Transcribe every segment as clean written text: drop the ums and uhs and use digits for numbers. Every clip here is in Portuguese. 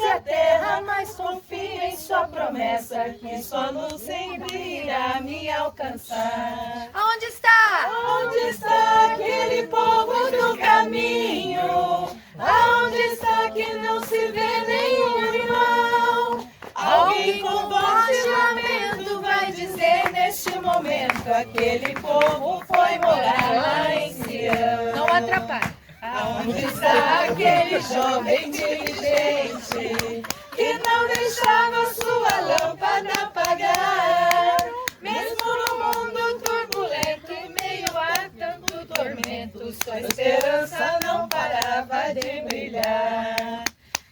céus e a terra, mas confio em sua promessa, que sua luz sempre irá me alcançar. Aonde está? Onde está aquele povo do caminho? Aonde está que não se vê nenhum irmão? Alguém com voz de lamento vai dizer neste momento: aquele povo foi morar lá em Sião. Não atrapalhe. Aonde está aquele jovem diligente que não deixava sua lâmpada apagar? Mesmo no mundo turbulento, em meio a tanto tormento, sua esperança não parava de brilhar.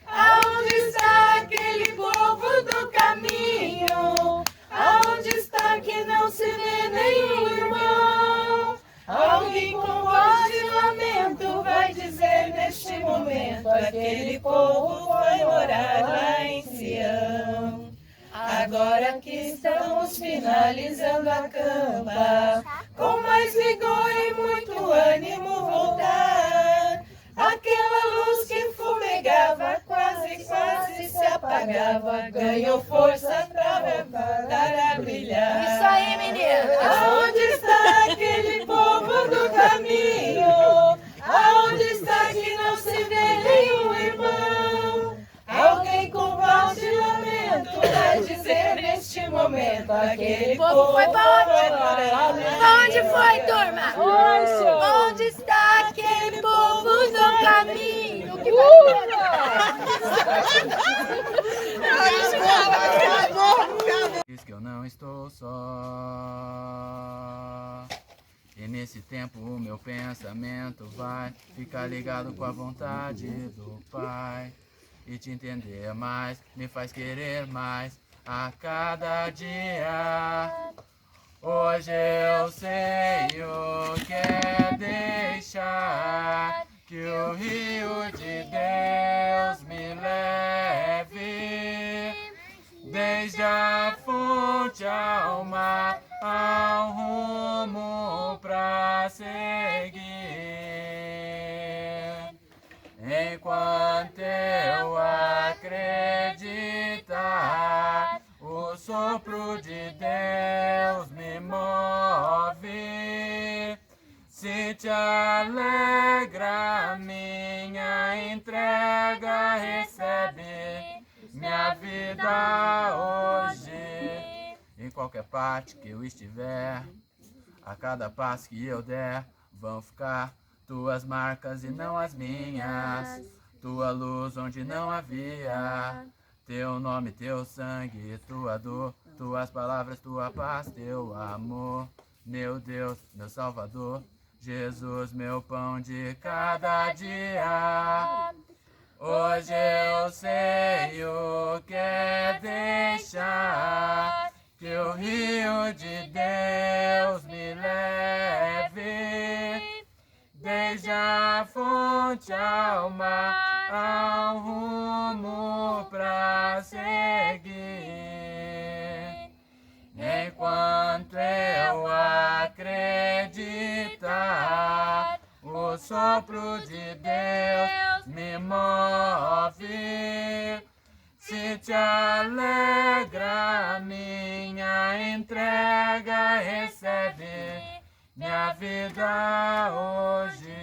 Aonde está aquele povo do caminho? Aonde está que não se vê nenhum irmão? Alguém com voz de lamento vai dizer neste momento: aquele povo foi morar lá em Sião. Agora que estamos finalizando a campa, com mais vigor e muito ânimo voltar, aquela luz que fumegava quase se apagava, ganhou força pra voltar a brilhar. Isso aí, menina. Aonde está aquele povo do caminho? Aonde está que não se vê nenhum irmão? Alguém com voz de lamento vai dizer neste momento: aquele povo foi pra onde? morar lá. Aonde foi, turma? Onde está aquele povo do caminho? Que Diz que eu não estou só. E nesse tempo o meu pensamento vai ficar ligado com a vontade do Pai. E te entender mais, me faz querer mais a cada dia. Hoje eu sei o que é deixar que o rio de Deus me leve, desde a fonte ao mar, ao rumo pra seguir. Enquanto eu acreditar, o sopro de Deus me move. Se te alegra minha entrega, recebe minha vida hoje. Em qualquer parte que eu estiver, a cada passo que eu der, vão ficar tuas marcas e não as minhas. Tua luz onde não havia. Teu nome, teu sangue, tua dor, tuas palavras, tua paz, teu amor. Meu Deus, meu Salvador, Jesus, meu pão de cada dia. Hoje eu sei o que é deixar que o rio de Deus me leve, desde a fonte ao mar, ao rumo pra seguir. Enquanto eu acreditar, o sopro de Deus me move. Se te alegra minha entrega, recebe minha vida hoje.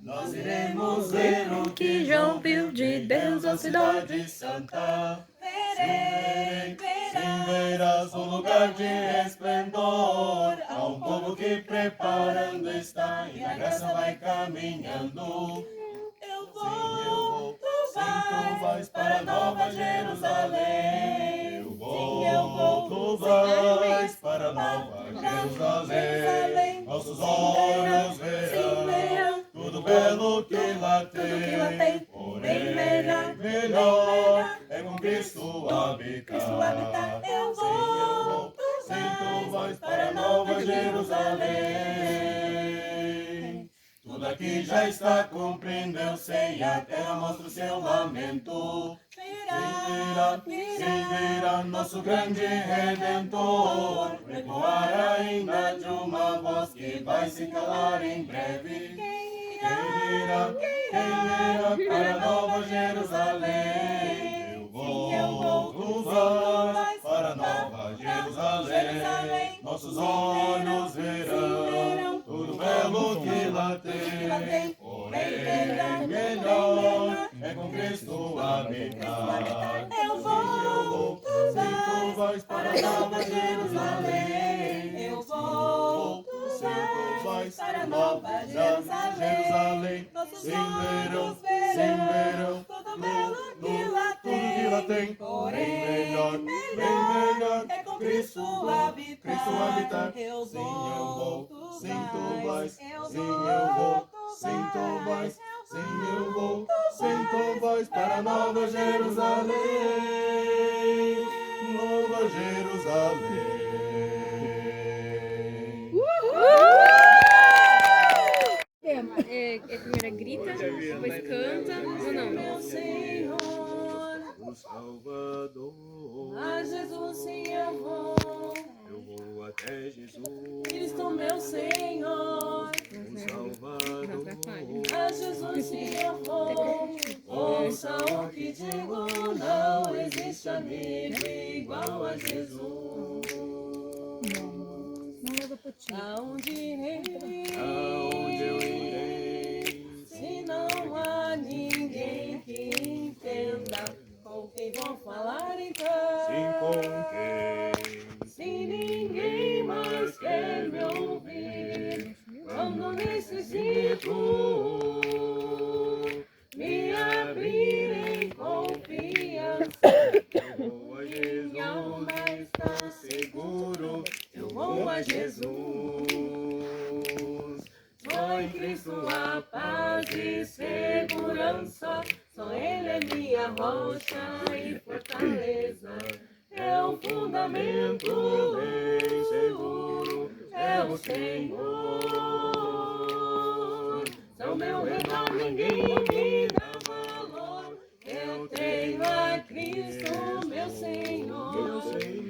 Nós iremos ver o que João viu de Deus, a cidade santa. Sim, verás um lugar de esplendor. Há um povo que preparando está e a graça vai caminhando. Eu vou, tu vais para Nova Jerusalém. Eu vou, tu vais para Nova Jerusalém. Nossos olhos verão tudo belo que lá tem, porém melhor é com Cristo habitar. Eu vou, sim, tu vais para Nova Jerusalém. Tudo aqui já está cumprindo, eu sei, a terra mostra o seu lamento. Sim, virá nosso grande Redentor, ecoar ainda de uma voz que vai se calar em breve. para Nova Jerusalém. Eu vou cruzar para Nova Jerusalém. Nossos olhos verão tudo belo que lá tem. Porém, melhor é com Cristo habitar. Eu vou Tu vais para Nova Jerusalém. Eu vou Tu vais para Nova Jerusalém. Nossos olhos verão tudo belo que lá tem. Porém, melhor é com Cristo habitar. Eu Sim, eu vou, sim, tu vais. Eu Sim, eu vou, vou, sim, tu vais. Sim, eu vou, sim, tu vais para Nova Jerusalém. Nova Jerusalém. Primeiro grita, depois canta, ou não? Meu Senhor, O Salvador. a Jesus sim eu vou. Eu vou até Jesus. Cristo meu Senhor, O Salvador. a Jesus sim eu vou. Ouça o que digo, não existe amigo igual a Jesus. Aonde Aonde eu irei? se não há ninguém que entenda, com quem vou falar então? Sim, com quem? Se ninguém mais quer me ouvir, quando necessito me abrir em confiança, Eu vou a minha alma está Jesus, seguro. eu vou a Jesus. Só em Cristo a paz e segurança, só Ele é minha rocha e fortaleza. É o fundamento Bem seguro. é o Senhor. Ao meu redor ninguém me dá valor. Eu tenho a Cristo, meu Senhor.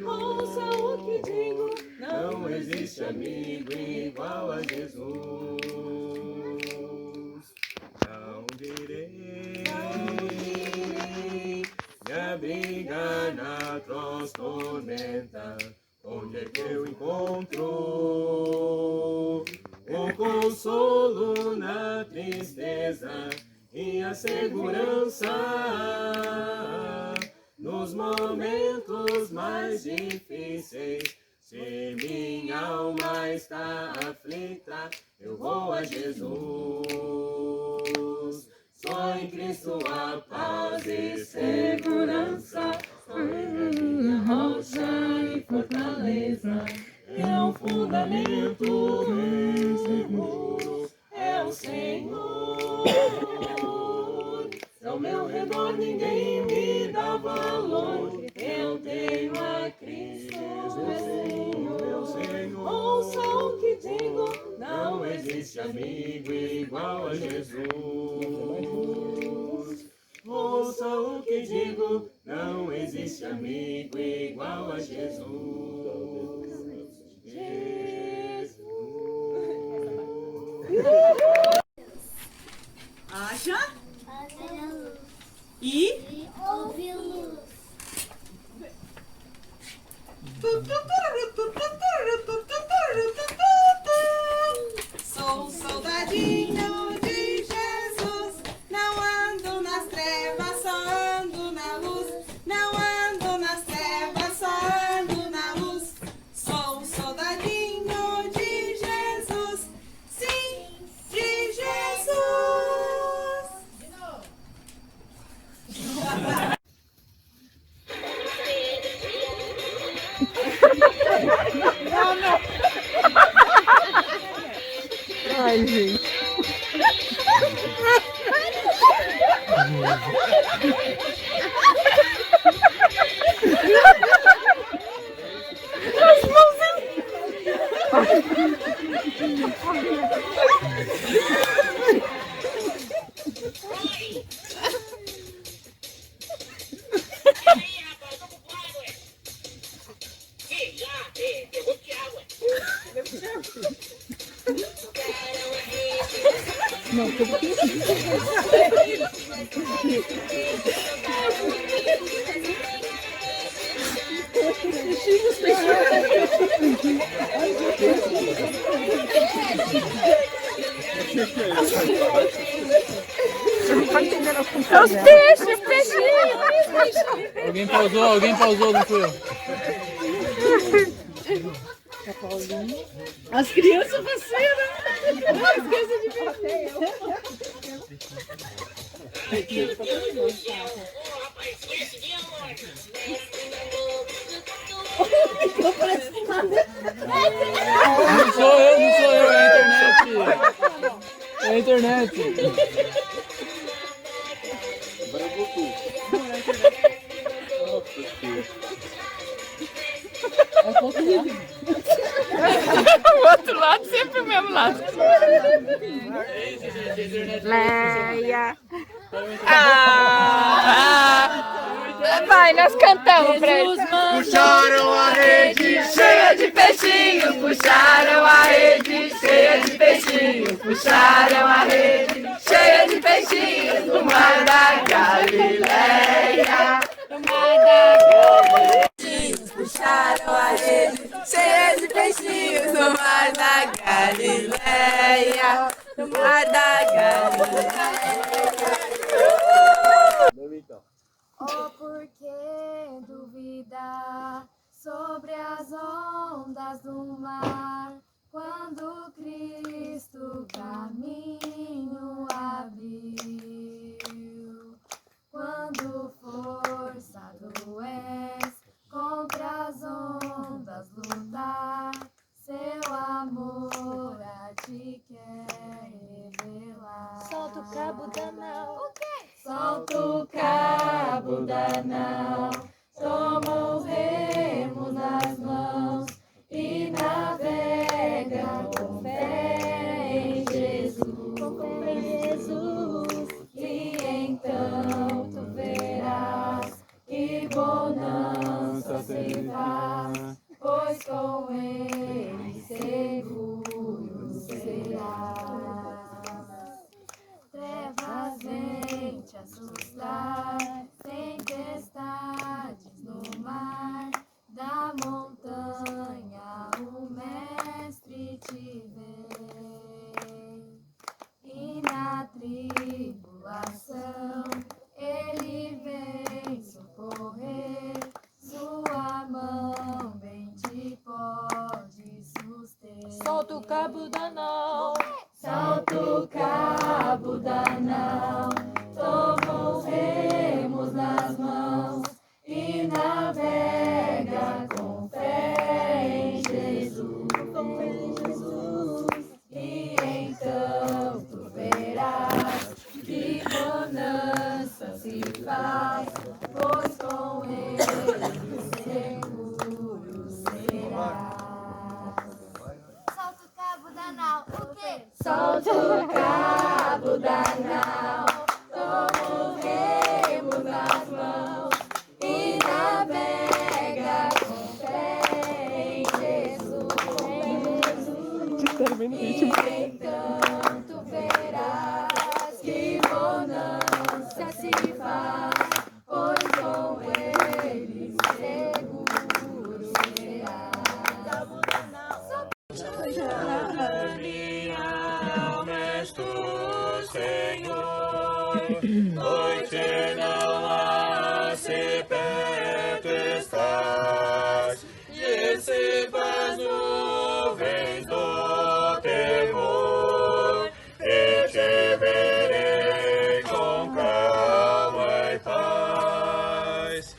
Ouça o que digo, Não existe amigo igual a Jesus. Aonde irei? Me abrigar na atroz tormenta. Onde é que eu encontro o consolo na tristeza e a segurança nos momentos mais difíceis? Se minha alma está aflita, eu vou a Jesus. Só em Cristo há paz e segurança. Só Ele é minha rocha e fortaleza. É o fundamento bem seguro. É o Senhor. Ao meu redor ninguém me dá valor. Eu tenho a Cristo, meu Senhor. Ouça o que digo, não existe amigo igual a Jesus. Ouça o que digo, não existe amigo igual a Jesus. Jesus. acha Fazer a luz e e ouvir luz. Sou um soldadinho de Jesus, não ando nas trevas, só ando na luz. Não ando nas trevas, só ando na luz. Sou um soldadinho de Jesus, sim, de Jesus. Ai, gente. É os peixes, peixinhos. Alguém pausou, não fui eu. As crianças vacilam. As crianças de Não sou eu, é a internet. É a internet. O outro lado, sempre o mesmo lado. Leia. Vai, nós cantamos pra eles. Puxaram a rede Cheia de peixinhos, puxaram a rede cheia de peixinhos, puxaram a rede cheia de peixinhos no mar da Galileia. No mar da Galileia. Puxaram a rede cheia de peixinhos no mar da Galileia. No mar da Galileia. Oh, por que duvidar sobre as ondas do mar, quando Cristo caminho abriu? Quando forçado és contra as ondas lutar, seu amor a ti quer revelar. Solta o cabo da nau. Solta o cabo da nau, toma os remos nas mãos e navega com fé em Jesus. E então tu verás que bonança se faz, pois com ele seguro serás. Trevas vêm te assustar, tempestades no mar, da montanha o mestre te vê. E na tribulação ele vem socorrer, sua mão bem te pode suster. Solta o cabo da nau. Solta o cabo da nau, toma os remos nas mãos e navega com fé em Jesus. E então tu verás que bonança se faz, pois com ele seguro serás. Solta o cabo da nau. O quê? Solta o cabo da nau, toma os remos nas mãos e navega com fé em Jesus. E então tu verás que bonança se faz, pois com ele seguro serás. Noite não há, se perto estás, dissipa as nuvens do temor, e te verei com calma e paz.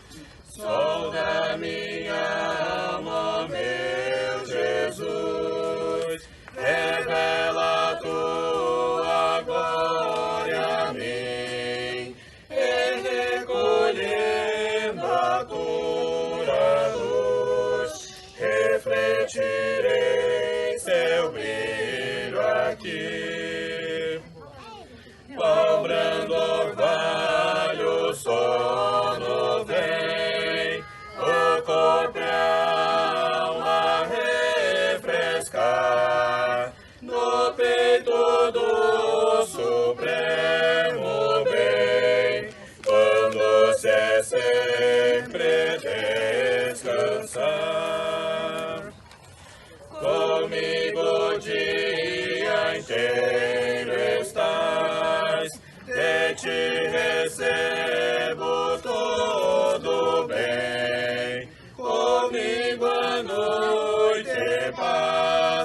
Sol da minha alma, meu Jesus, revela a tua glória a mim, e recolhendo a tua luz, refletirei seu brilho aqui. Qual brando orvalho, sono vem, o corpo e a alma refrescar, no peito do sul.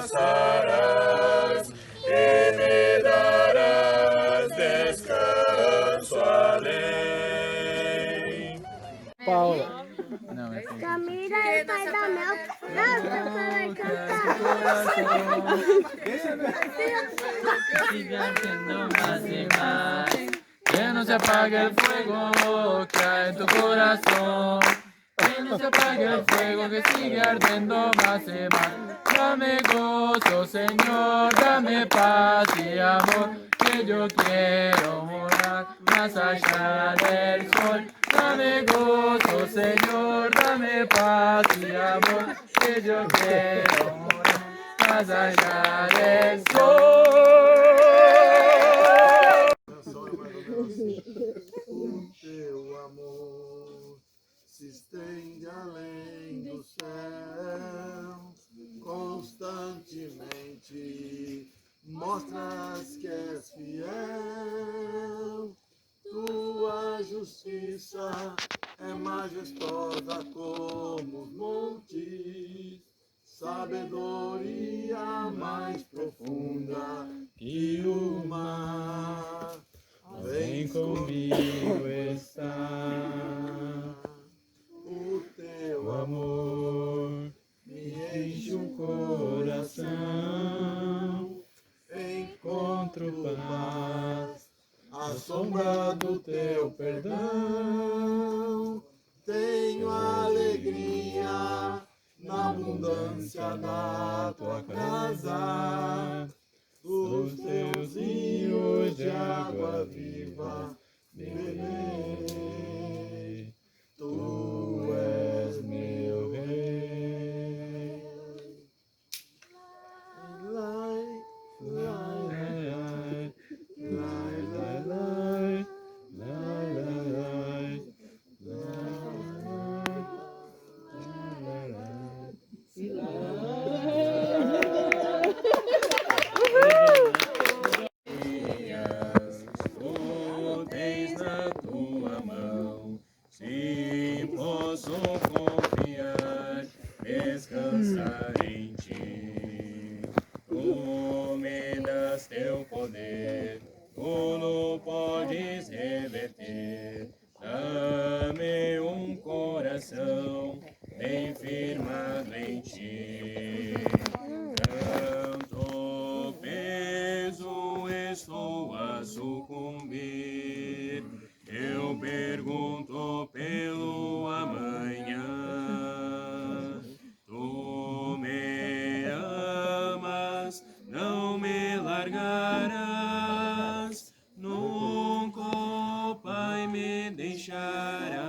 passarás e me darás descanso além. Paula. Não, é assim. Camila e Pai da Mel. Nossa, vai cantar. Que no se apague el fuego que hay en tu corazón. Que no se apague el fuego que sigue ardiendo más y más. Dame gozo, Señor, dame paz y amor, que yo quiero morar más allá del sol. Dame gozo, Señor, dame paz y amor, que yo quiero morar más allá del sol. O teu amor se estende além do céu, constantemente mostras que és fiel. Tua justiça é majestosa como os montes, sabedoria mais profunda que o mar. Vem comigo estar, O teu amor me enche o coração, encontro paz, à sombra do teu perdão. Tenho alegria na abundância da tua casa, dos teus rios de água viva beberei. Tu és meu rei. Lai, lai, lai, lai, lai, lai, lai, lai, tu tens na tua mão, sim, posso confiar, descansar em ti. Tu me das teu poder, tudo podes reverter. Dá-me um coração bem firmado em ti. Tanto peso estou a sucumbir. Eu pergunto pelo amanhã. Tu me amas, não me largarás. Nunca, ó Pai, me deixarás.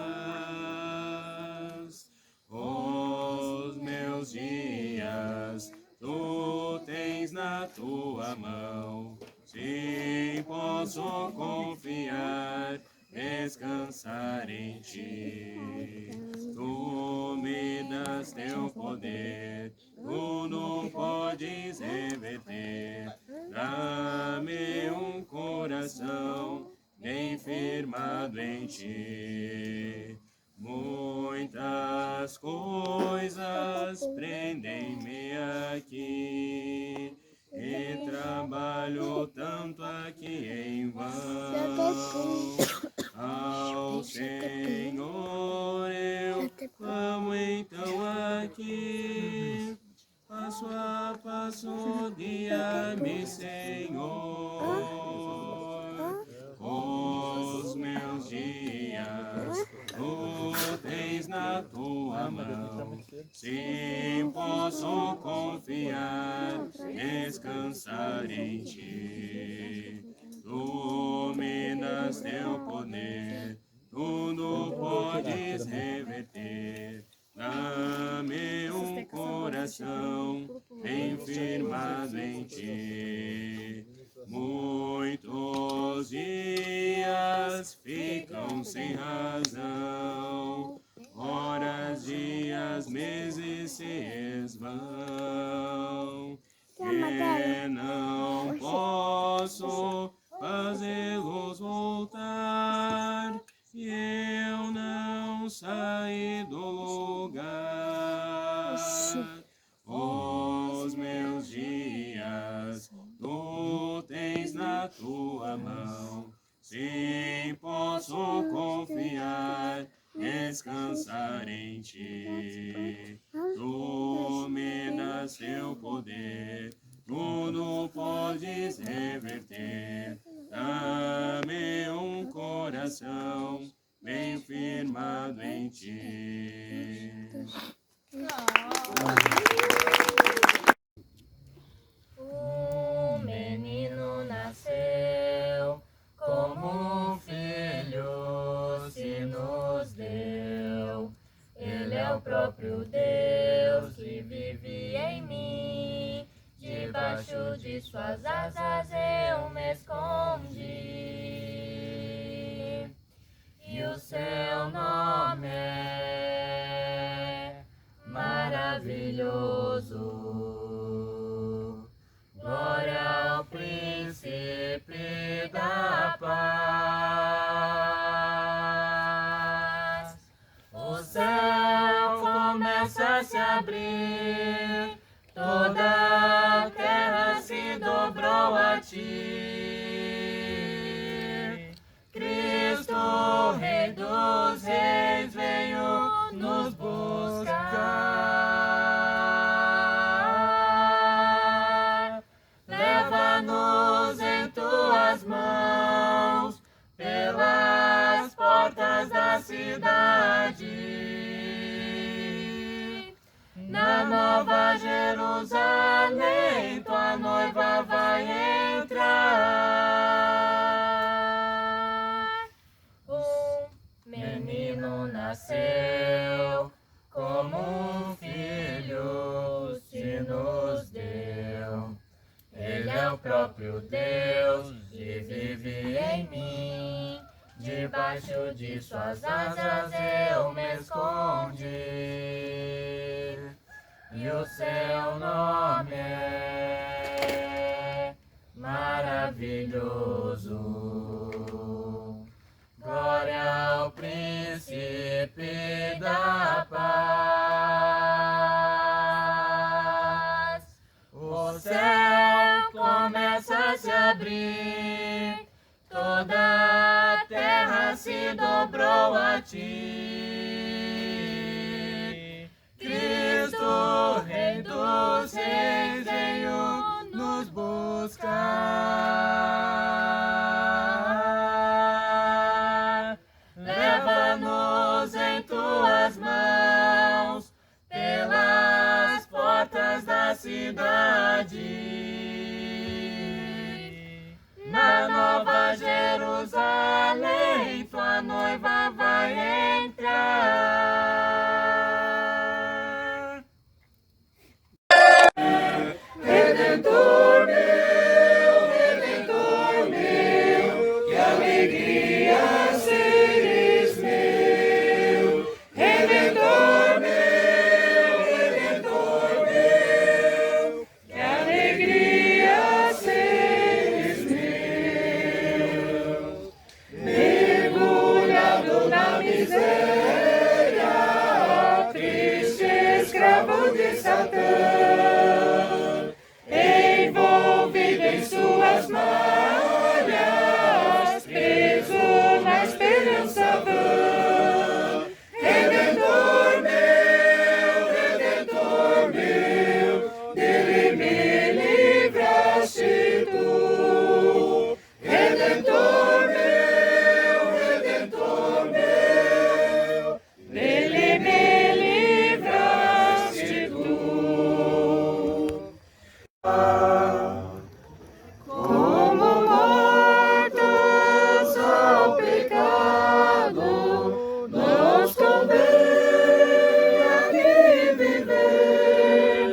Os meus dias tu tens na tua mão, sim, posso confiar, descansar em ti. Tu me das teu poder, tudo podes reverter. Dá-me um coração bem firmado em ti. Muitas coisas prendem-me aqui e trabalho tanto aqui em vão. Ao Senhor eu clamo então aqui, passo a passo, guia-me, Senhor. Os meus dias tu tens na tua mão, sim, posso confiar, descansar em ti. Tu me das teu poder, tudo podes reverter. Dá-me um coração bem firmado em ti. Muitos dias ficam sem razão, horas, dias, meses se esvão, que não posso fazê-los voltar, e eu não saí do lugar. Os meus dias na tua mão. Sim, posso confiar, descansar em ti. Tu me das teu poder, tudo podes reverter. Dá-me um coração bem firmado em ti. Um menino nasceu, como um filho se nos deu. Ele é o próprio Deus que vive em mim. Debaixo de suas asas eu me escondi. E o seu nome é maravilhoso. Glória ao príncipe da paz. O céu começa a se abrir, toda a terra se dobrou a ti. Cristo, Rei dos Reis, veio nos buscar. Leva-nos em tuas mãos, pelas portas da cidade. Na Nova Jerusalém, tua noiva vai entrar. Um menino nasceu, como um filho se nos deu. Ele é o próprio Deus que vive em mim. Debaixo de suas asas eu me escondi. E o seu nome é maravilhoso. Glória ao príncipe da paz. O céu começa a se abrir, toda a terra se dobrou a ti. Cristo, Rei dos Reis, veio nos buscar. Leva-nos em tuas mãos, pelas portas da cidade. Na Nova Jerusalém, tua noiva vai entrar. Redentor meu, que alegria seres meu. Redentor meu, que alegria seres meu. Mergulhado na miséria, triste escravo de Satã, envolvido em suas malhas, preso na esperança vã. Redentor meu, dele me livraste tu. Redentor meu, dele me livraste tu. Como mortos ao pecado, nos convém aqui viver,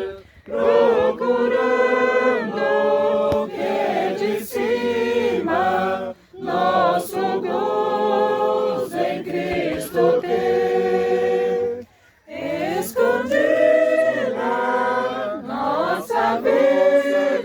procurando o que é de cima, nosso gozo em Cristo ter. Escondida nossa vida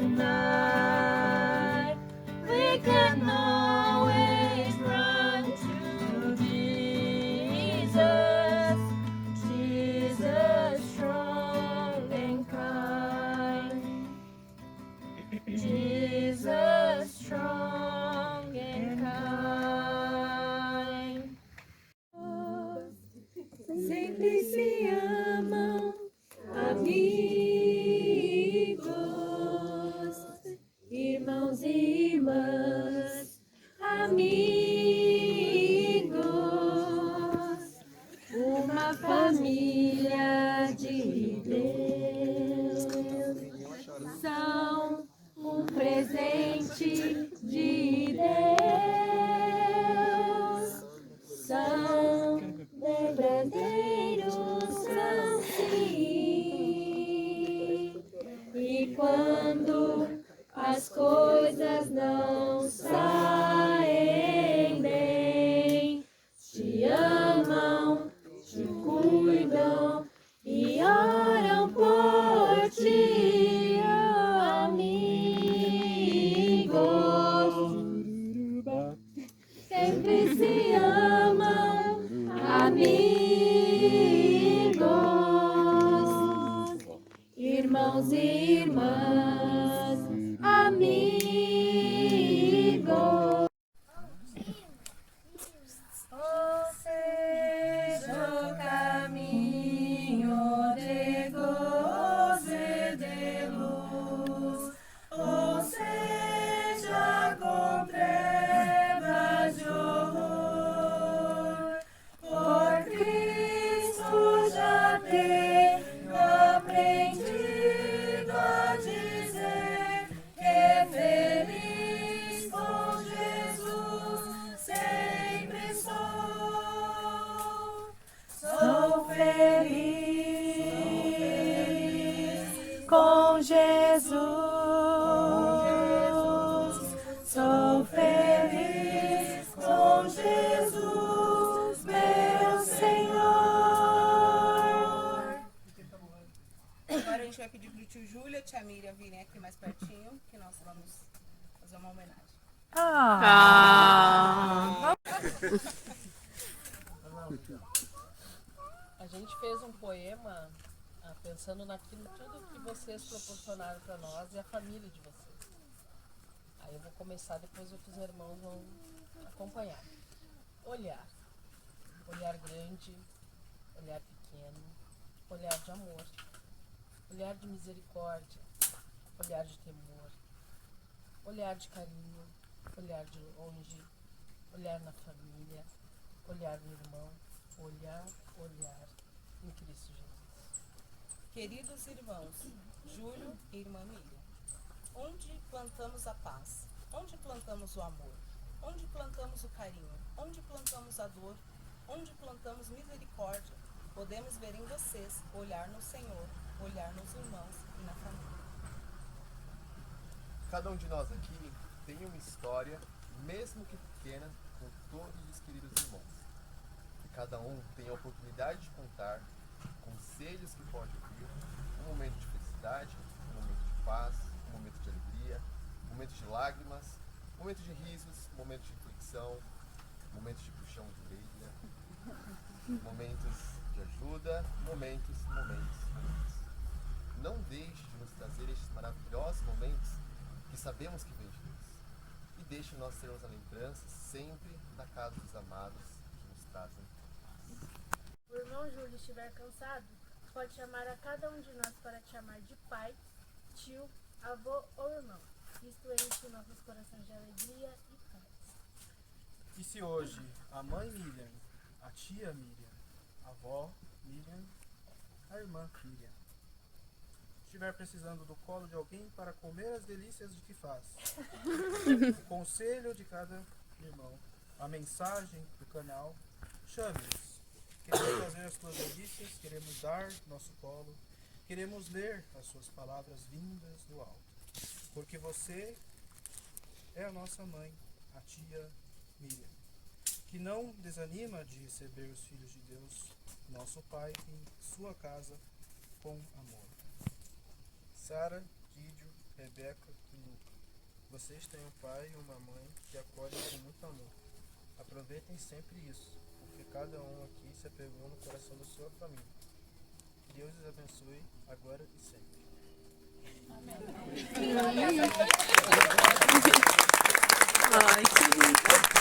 night. We can always run to Jesus, Jesus strong and kind, Jesus strong and kind. Sempre se amam, amigos, irmãos e irmãs, amigos, uma família de Deus, são um presente de Deus, são verdadeiros, são sim. E quando as coisas não saem bem, te amam, te cuidam e oram por ti, amigos. Sempre se amam, amigos, irmãos e irmãs, amigos. Ou seja o caminho de gozo e de luz, ou seja com trevas de horror, por Cristo já tenho aprendido a dizer que feliz com Jesus sempre sou. Sou feliz com Jesus. Sou feliz com Jesus, meu Senhor. Agora a gente vai pedir pro tio Júlio e a tia Miriam virem aqui mais pertinho, que nós vamos fazer uma homenagem. A gente fez um poema pensando naquilo tudo que vocês proporcionaram para nós e a família de vocês. Aí eu vou começar, depois outros irmãos vão acompanhar. Olhar. Olhar grande, olhar pequeno, olhar de amor, olhar de misericórdia, olhar de temor, olhar de carinho, olhar de longe, olhar na família, olhar no irmão, olhar em Cristo Jesus. Queridos irmãos, Júlio e irmã Miriam, onde plantamos a paz? Onde plantamos o amor? Onde plantamos o carinho? Onde plantamos a dor? Onde plantamos misericórdia? Podemos ver em vocês, olhar no Senhor, olhar nos irmãos e na família. Cada um de nós aqui tem uma história, mesmo que pequena, com todos os queridos irmãos. E cada um tem a oportunidade de contar conselhos que pode ouvir, um momento de felicidade, um momento de paz, um momento de alegria, um momento de lágrimas, um momento de risos, um momento de reflexão, um momento de puxão de orelha, momentos de ajuda, momentos. Não deixe de nos trazer estes maravilhosos momentos que sabemos que vem de Deus. E deixe nós termos a lembrança sempre da casa dos amados que nos trazem paz. O irmão Júlio estiver cansado, pode chamar a cada um de nós para te chamar de pai, tio, avô ou irmão. Isto enche nossos corações de alegria e paz. E se hoje a mãe Miriam, a tia Miriam, a avó Miriam, a irmã Miriam estiver precisando do colo de alguém para comer as delícias de que faz, o conselho de cada irmão, a mensagem do canal, chame-nos. Queremos fazer as tuas delícias, queremos dar nosso colo, queremos ler as suas palavras vindas do alto. Porque você é a nossa mãe, a tia Miriam, que não desanima de receber os filhos de Deus, nosso Pai, em sua casa, com amor. Sara, Didio, Rebeca. Rebeca e Luca. Vocês têm um pai e uma mãe que acolhem com muito amor. Aproveitem sempre isso, porque cada um aqui se apegou no coração da sua família. Que Deus os abençoe agora e sempre. Ai, que lindo.